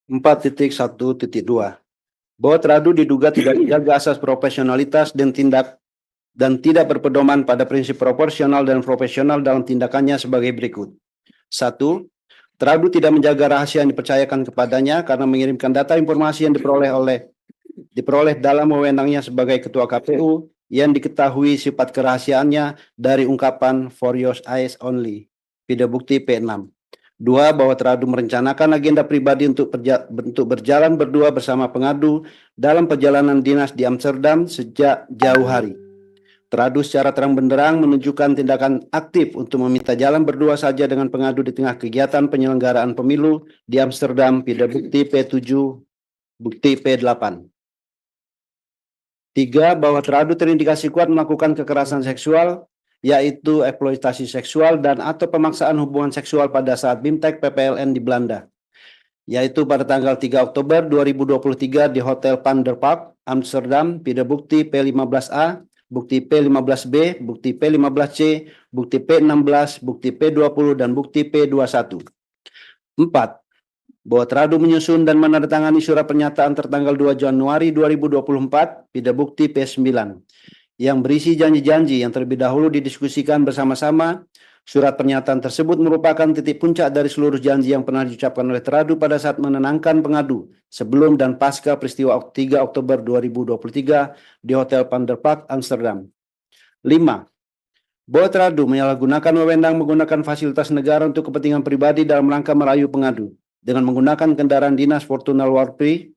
4.1.2 bahwa teradu diduga tidak menjaga asas profesionalitas dan tidak berpedoman pada prinsip proporsional dan profesional dalam tindakannya sebagai berikut. 1. Teradu tidak menjaga rahasia yang dipercayakan kepadanya karena mengirimkan data informasi yang diperoleh dalam wewenangnya sebagai Ketua KPU yang diketahui sifat kerahasiaannya dari ungkapan for your eyes only. Video bukti P6. 2. Bahwa teradu merencanakan agenda pribadi untuk berjalan berdua bersama pengadu dalam perjalanan dinas di Amsterdam sejak jauh hari. Teradu secara terang benderang menunjukkan tindakan aktif untuk meminta jalan berdua saja dengan pengadu di tengah kegiatan penyelenggaraan pemilu di Amsterdam. Video bukti P7, bukti P8. 3. Bahwa teradu terindikasi kuat melakukan kekerasan seksual, yaitu eksploitasi seksual dan atau pemaksaan hubungan seksual pada saat BIMTEK PPLN di Belanda, yaitu pada tanggal 3 Oktober 2023 di Hotel Van der Park, Amsterdam. Video bukti P15A, bukti P15B, bukti P15C, bukti P16, bukti P20, dan bukti P21. 4. Bahwa teradu menyusun dan menandatangani surat pernyataan tertanggal 2 Januari 2024, video bukti P9, yang berisi janji-janji yang terlebih dahulu didiskusikan bersama-sama. Surat pernyataan tersebut merupakan titik puncak dari seluruh janji yang pernah diucapkan oleh teradu pada saat menenangkan pengadu sebelum dan pasca peristiwa 3 Oktober 2023 di Hotel Van der Park, Amsterdam. 5. Bahwa teradu menyalahgunakan wewenang menggunakan fasilitas negara untuk kepentingan pribadi dalam rangka merayu pengadu dengan menggunakan kendaraan dinas Fortuna Warpri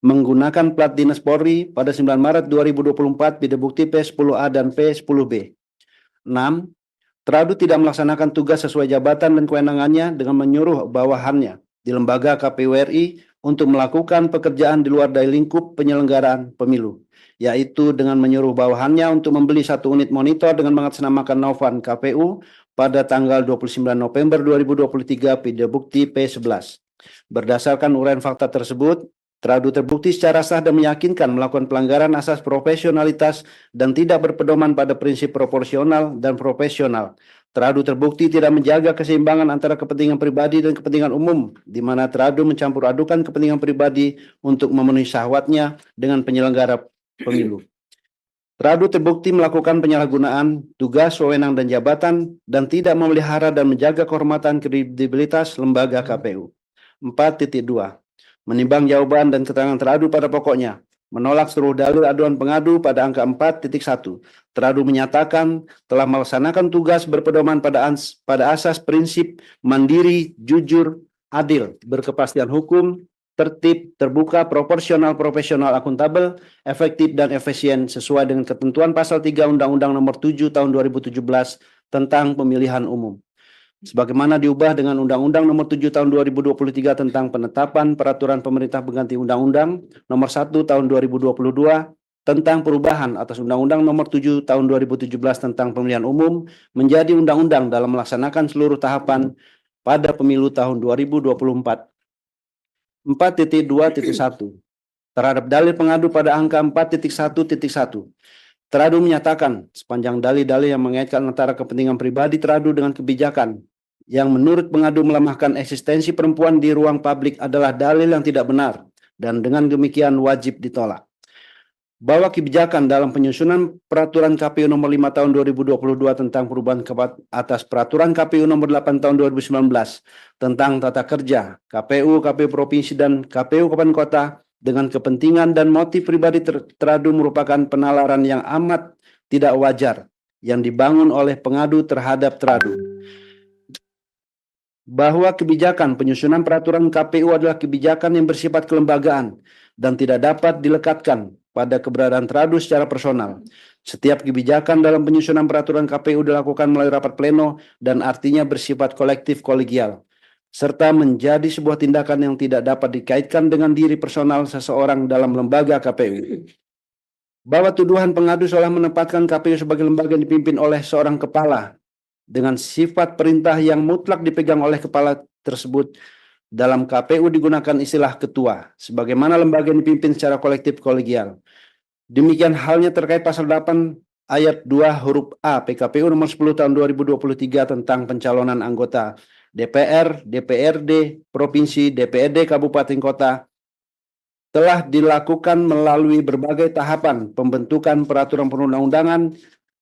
menggunakan plat dinas Polri pada 9 Maret 2024, video bukti P10A dan P10B. 6. Teradu tidak melaksanakan tugas sesuai jabatan dan kewenangannya dengan menyuruh bawahannya di lembaga KPU RI untuk melakukan pekerjaan di luar dari lingkup penyelenggaraan pemilu, yaitu dengan menyuruh bawahannya untuk membeli 1 unit monitor dengan mengatasnamakan Novan KPU pada tanggal 29 November 2023, video bukti P11. Berdasarkan uraian fakta tersebut, teradu terbukti secara sah dan meyakinkan melakukan pelanggaran asas profesionalitas dan tidak berpedoman pada prinsip proporsional dan profesional. Teradu terbukti tidak menjaga keseimbangan antara kepentingan pribadi dan kepentingan umum, di mana teradu mencampur adukan kepentingan pribadi untuk memenuhi syahwatnya dengan penyelenggara pemilu. Teradu terbukti melakukan penyalahgunaan tugas, wewenang, dan jabatan dan tidak memelihara dan menjaga kehormatan kredibilitas lembaga KPU. 4.2. Menimbang jawaban dan keterangan teradu pada pokoknya, menolak seluruh dalil aduan pengadu pada angka 4.1. Teradu menyatakan telah melaksanakan tugas berpedoman pada asas prinsip mandiri, jujur, adil, berkepastian hukum, tertib, terbuka, proporsional, profesional, akuntabel, efektif, dan efisien sesuai dengan ketentuan pasal 3 Undang-Undang Nomor 7 Tahun 2017 tentang Pemilihan Umum, sebagaimana diubah dengan Undang-Undang Nomor 7 Tahun 2023 tentang penetapan peraturan pemerintah pengganti Undang-Undang Nomor 1 Tahun 2022 tentang perubahan atas Undang-Undang Nomor 7 Tahun 2017 tentang Pemilihan Umum menjadi undang-undang dalam melaksanakan seluruh tahapan pada pemilu tahun 2024. 4.2.1. Terhadap dalil pengadu pada angka 4.1.1. Teradu menyatakan sepanjang dalil-dalil yang mengaitkan antara kepentingan pribadi teradu dengan kebijakan yang menurut pengadu melemahkan eksistensi perempuan di ruang publik adalah dalil yang tidak benar dan dengan demikian wajib ditolak. Bahwa kebijakan dalam penyusunan peraturan KPU nomor 5 tahun 2022 tentang perubahan atas peraturan KPU nomor 8 tahun 2019 tentang tata kerja KPU, KPU provinsi, dan KPU kabupaten kota dengan kepentingan dan motif pribadi teradu merupakan penalaran yang amat tidak wajar yang dibangun oleh pengadu terhadap teradu. Bahwa kebijakan penyusunan peraturan KPU adalah kebijakan yang bersifat kelembagaan dan tidak dapat dilekatkan pada keberadaan teradu secara personal. Setiap kebijakan dalam penyusunan peraturan KPU dilakukan melalui rapat pleno dan artinya bersifat kolektif kolegial, serta menjadi sebuah tindakan yang tidak dapat dikaitkan dengan diri personal seseorang dalam lembaga KPU. Bahwa tuduhan pengadu seolah menempatkan KPU sebagai lembaga yang dipimpin oleh seorang kepala dengan sifat perintah yang mutlak dipegang oleh kepala tersebut. Dalam KPU digunakan istilah ketua, sebagaimana lembaga yang dipimpin secara kolektif kolegial. Demikian halnya terkait pasal 8 ayat 2 huruf A PKPU nomor 10 tahun 2023 tentang pencalonan anggota DPR, DPRD, Provinsi, DPRD, Kabupaten Kota telah dilakukan melalui berbagai tahapan pembentukan peraturan perundang-undangan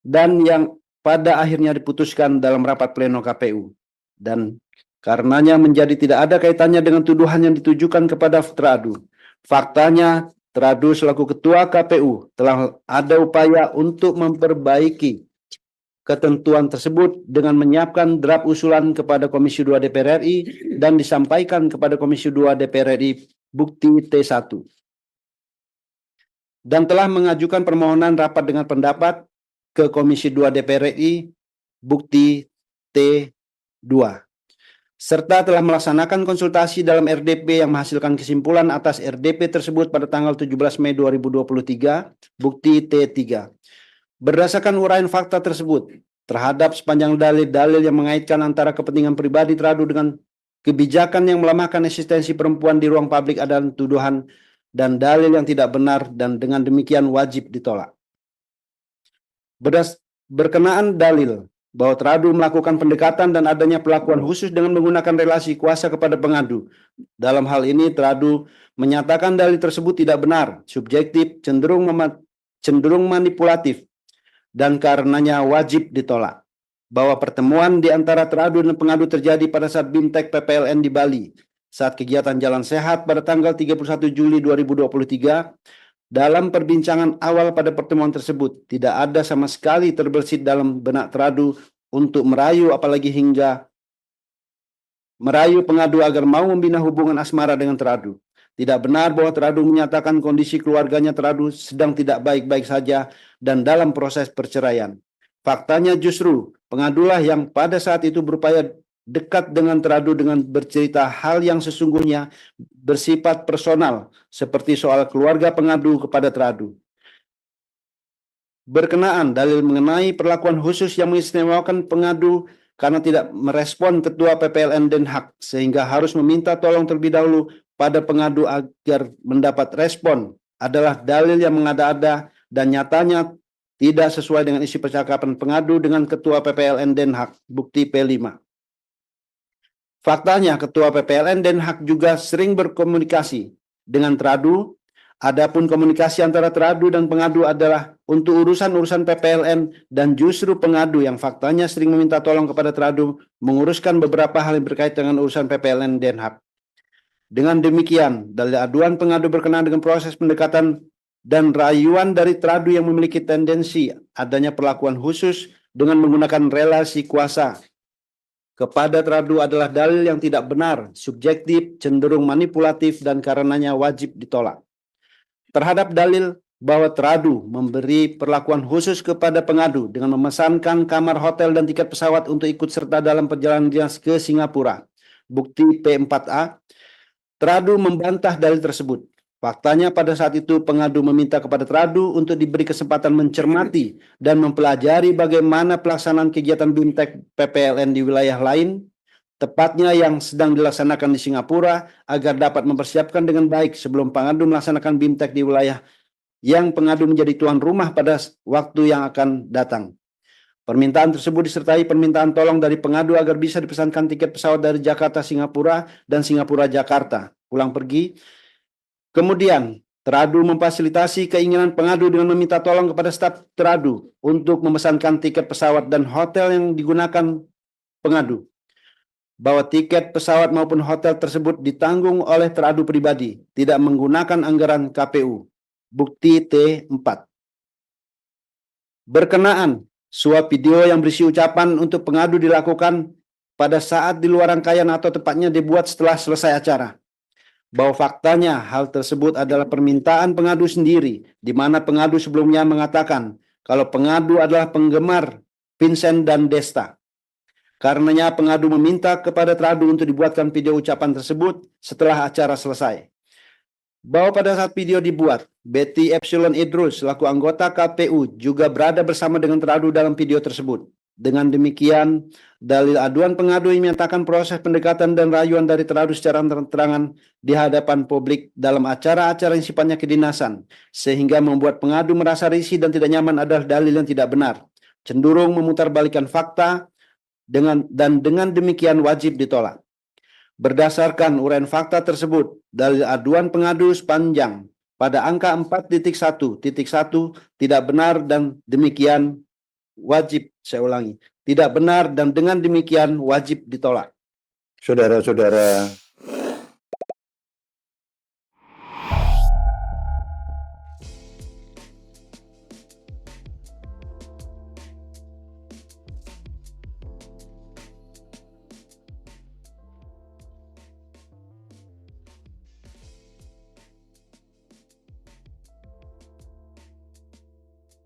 dan yang pada akhirnya diputuskan dalam rapat pleno KPU. Dan karenanya menjadi tidak ada kaitannya dengan tuduhan yang ditujukan kepada teradu. Faktanya, teradu selaku Ketua KPU telah ada upaya untuk memperbaiki ketentuan tersebut dengan menyiapkan draft usulan kepada Komisi 2 DPR RI dan disampaikan kepada Komisi 2 DPR RI bukti T1. Dan telah mengajukan permohonan rapat dengan pendapat ke Komisi 2 DPR RI bukti T2. Serta telah melaksanakan konsultasi dalam RDP yang menghasilkan kesimpulan atas RDP tersebut pada tanggal 17 Mei 2023 bukti T3. Berdasarkan uraian fakta tersebut, terhadap sepanjang dalil-dalil yang mengaitkan antara kepentingan pribadi teradu dengan kebijakan yang melemahkan eksistensi perempuan di ruang publik adalah tuduhan dan dalil yang tidak benar dan dengan demikian wajib ditolak. Berkenaan dalil bahwa teradu melakukan pendekatan dan adanya perlakuan khusus dengan menggunakan relasi kuasa kepada pengadu. Dalam hal ini teradu menyatakan dalil tersebut tidak benar, subjektif, cenderung manipulatif, dan karenanya wajib ditolak. Bahwa pertemuan di antara teradu dan pengadu terjadi pada saat BIMTEK PPLN di Bali saat kegiatan Jalan Sehat pada tanggal 31 Juli 2023. Dalam perbincangan awal pada pertemuan tersebut, tidak ada sama sekali terbersit dalam benak teradu untuk merayu, apalagi hingga merayu pengadu agar mau membina hubungan asmara dengan teradu. Tidak benar bahwa teradu menyatakan kondisi keluarganya teradu sedang tidak baik-baik saja dan dalam proses perceraian. Faktanya justru pengadulah yang pada saat itu berupaya dekat dengan teradu dengan bercerita hal yang sesungguhnya bersifat personal seperti soal keluarga pengadu kepada teradu. Berkenaan dalil mengenai perlakuan khusus yang mengistimewakan pengadu karena tidak merespon Ketua PPLN Den Haag sehingga harus meminta tolong terlebih dahulu pada pengadu agar mendapat respon adalah dalil yang mengada-ada dan nyatanya tidak sesuai dengan isi percakapan pengadu dengan Ketua PPLN Den Haag, bukti P5. Faktanya, Ketua PPLN Den Haag juga sering berkomunikasi dengan teradu. Adapun komunikasi antara teradu dan pengadu adalah untuk urusan-urusan PPLN dan justru pengadu yang faktanya sering meminta tolong kepada teradu menguruskan beberapa hal yang berkaitan dengan urusan PPLN Den Haag. Dengan demikian, dalil aduan pengadu berkenaan dengan proses pendekatan dan rayuan dari teradu yang memiliki tendensi adanya perlakuan khusus dengan menggunakan relasi kuasa kepada teradu adalah dalil yang tidak benar, subjektif, cenderung manipulatif, dan karenanya wajib ditolak. Terhadap dalil bahwa teradu memberi perlakuan khusus kepada pengadu dengan memesankan kamar hotel dan tiket pesawat untuk ikut serta dalam perjalanan dinas ke Singapura, bukti P4A, teradu membantah dalil tersebut. Faktanya pada saat itu pengadu meminta kepada teradu untuk diberi kesempatan mencermati dan mempelajari bagaimana pelaksanaan kegiatan BIMTEK PPLN di wilayah lain, tepatnya yang sedang dilaksanakan di Singapura, agar dapat mempersiapkan dengan baik sebelum pengadu melaksanakan BIMTEK di wilayah yang pengadu menjadi tuan rumah pada waktu yang akan datang. Permintaan tersebut disertai permintaan tolong dari pengadu agar bisa dipesankan tiket pesawat dari Jakarta Singapura dan Singapura Jakarta pulang pergi. Kemudian, teradu memfasilitasi keinginan pengadu dengan meminta tolong kepada staf teradu untuk memesankan tiket pesawat dan hotel yang digunakan pengadu. Bahwa tiket pesawat maupun hotel tersebut ditanggung oleh teradu pribadi, tidak menggunakan anggaran KPU. Bukti T4. Berkenaan suap video yang berisi ucapan untuk pengadu dilakukan pada saat di luar rangkaian atau tepatnya dibuat setelah selesai acara. Bahwa faktanya hal tersebut adalah permintaan pengadu sendiri, di mana pengadu sebelumnya mengatakan kalau pengadu adalah penggemar Vincent dan Desta. Karenanya pengadu meminta kepada teradu untuk dibuatkan video ucapan tersebut setelah acara selesai. Bahwa pada saat video dibuat, Betty Epsilon Idrus selaku anggota KPU juga berada bersama dengan teradu dalam video tersebut. Dengan demikian, dalil aduan pengadu yang menyatakan proses pendekatan dan rayuan dari teradu secara terang-terangan di hadapan publik dalam acara-acara yang sifatnya kedinasan, sehingga membuat pengadu merasa risih dan tidak nyaman adalah dalil yang tidak benar, cenderung memutarbalikkan fakta, dengan demikian wajib ditolak. Berdasarkan uraian fakta tersebut, dalil aduan pengadu sepanjang pada angka 4.1.1 tidak benar dan demikian wajib, saya ulangi, tidak benar dan dengan demikian wajib ditolak. Saudara-saudara